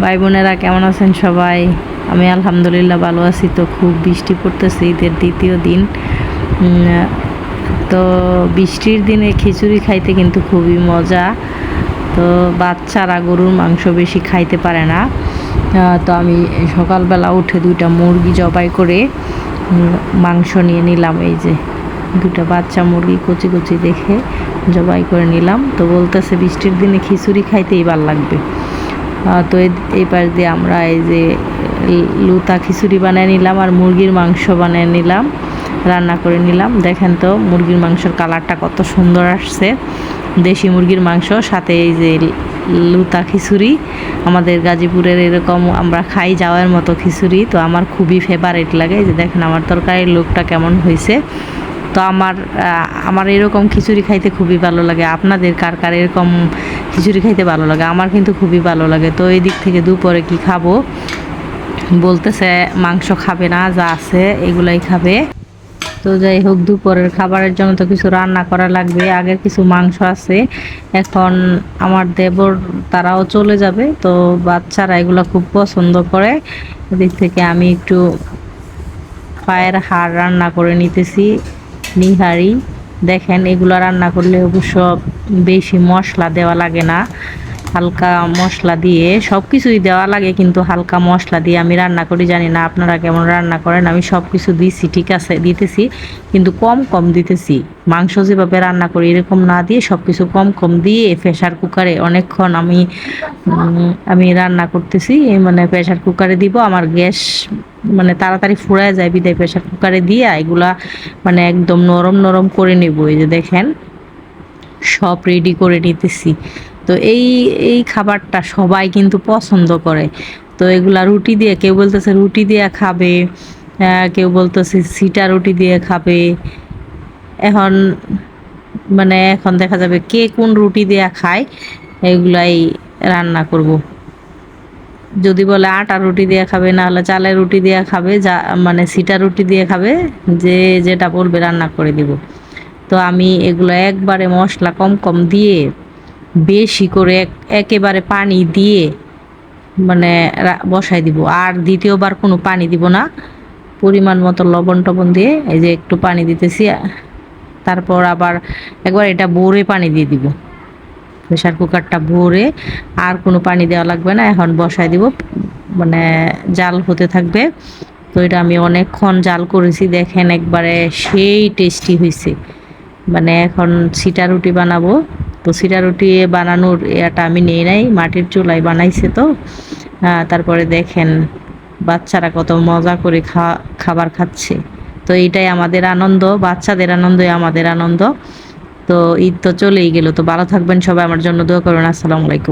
ভাই বোনেরা কেমন আছেন সবাই? আমি আলহামদুলিল্লাহ ভালো আছি। তো খুব বৃষ্টি পড়তেছে, ঈদের দ্বিতীয় দিন। তো বৃষ্টির দিনে খিচুড়ি খাইতে কিন্তু খুবই মজা। তো বাচ্চারা গরুর মাংস বেশি খাইতে পারে না। তো আমি সকালবেলা উঠে 2টা মুরগি জবাই করে মাংস নিয়ে নিলাম। এই যে 2টা বাচ্চা মুরগি কচি কচি দেখে জবাই করে নিলাম। তো বলতেছে বৃষ্টির দিনে খিচুড়ি খাইতেই ভালো লাগবে। তো এই পাশ দিয়ে আমরা এই যে লুতা খিচুড়ি বানিয়ে নিলাম আর মুরগির মাংস বানিয়ে নিলাম, রান্না করে নিলাম। দেখেন তো মুরগির মাংসের কালারটা কত সুন্দর আসছে, দেশি মুরগির মাংস সাথে এই যে লুতা খিচুড়ি। আমাদের গাজীপুরের এরকম আমরা খাই যাওয়ার মতো খিচুড়ি, তো আমার খুবই ফেভারিট লাগে। এই যে দেখেন আমার তরকারির লোকটা কেমন হয়েছে। তো আমার এরকম খিচুড়ি খাইতে খুবই ভালো লাগে। আপনাদের কার কার এরকম খিচুড়ি খাইতে ভালো লাগে? আমার কিন্তু খুবই ভালো লাগে। তো এই দিক থেকে দুপুরে কি খাবো বলতেছে, মাংস খাবে না, যা আছে এগুলাই খাবে। তো যাই হোক, দুপুরের খাবারের জন্য তো কিছু রান্না করা লাগবে। আগের কিছু মাংস আছে, এখন আমার দেবর তারাও চলে যাবে। তো বাচ্চারা এগুলো খুব পছন্দ করে। এদিক থেকে আমি একটু পায়ের হাড় রান্না করে নিতেছি, নিহারি। দেখেন এগুলো রান্না করলে অবশ্য বেশি মশলা দেওয়া লাগে না, হালকা মশলা দিয়ে সব কিছুই দেওয়া লাগে, কিন্তু হালকা মশলা দিয়ে আমি রান্না করি। জানি না আপনারা কেমন রান্না করেন। আমি সব কিছু দিছি, ঠিক আছে দিতেছি, কিন্তু কম কম দিতেছি। মাংস যেভাবে রান্না করি এরকম না দিয়ে সব কিছু কম কম দিয়ে প্রেশার কুকারে অনেকক্ষণ আমি রান্না করতেছি। মানে প্রেশার কুকারে দিব, আমার গ্যাস মানে তাড়াতাড়ি ফুরায় যায় বিদায় প্রেশার কুকারে দিয়ে এগুলা মানে একদম নরম নরম করে নেব। এই যে দেখেন সব রেডি করে নিতেছি। তো এই খাবারটা সবাই কিন্তু পছন্দ করে। তো এগুলা রুটি দিয়ে, কেউ বলতেছে রুটি দিয়ে খাবে, কেউ বলতেছে সিটা রুটি দিয়ে খাবে। এখন এখন দেখা যাবে কে কোন রুটি দিয়ে খায়, এগুলাই রান্না করব। যদি বলে আটা রুটি দিয়ে খাবে, না হলে চালের রুটি দিয়ে খাবে, যা মানে সিটা রুটি দিয়ে খাবে, যে যেটা বলবে রান্না করে দিব। তো আমি এগুলো একবারে মশলা কম কম দিয়ে বেশি করে একেবারে পানি দিয়ে বসাই দিব। আর দ্বিতীয়বার কোনো পানি দিব না, পরিমাণ মতো লবণ টবণ দিয়ে এই যে একটু পানি দিতেছি। তারপর আবার একবার এটা ভরে পানি দিয়ে দিব, প্রেশার কুকারটা ভরে, আর কোনো পানি দেওয়া লাগবে না। এখন বসাই দিব, জাল হতে থাকবে। তো এটা আমি অনেকক্ষণ জাল করেছি, দেখেন একবারে সেই টেস্টি হয়েছে। এখন সিটা রুটি বানাবো। তো সিটা রুটি বানানোর এটা আমি নেই নাই, মাটির চুলায় বানাইছে। তো তারপরে দেখেন বাচ্চারা কত মজা করে খাবার খাচ্ছে। তো এইটাই আমাদের আনন্দ, বাচ্চাদের আনন্দই আমাদের আনন্দ। তো ঈদ তো চলেই গেল। তো ভালো থাকবেন সবাই, আমার জন্য দোয়া করুন। আসসালামু আলাইকুম।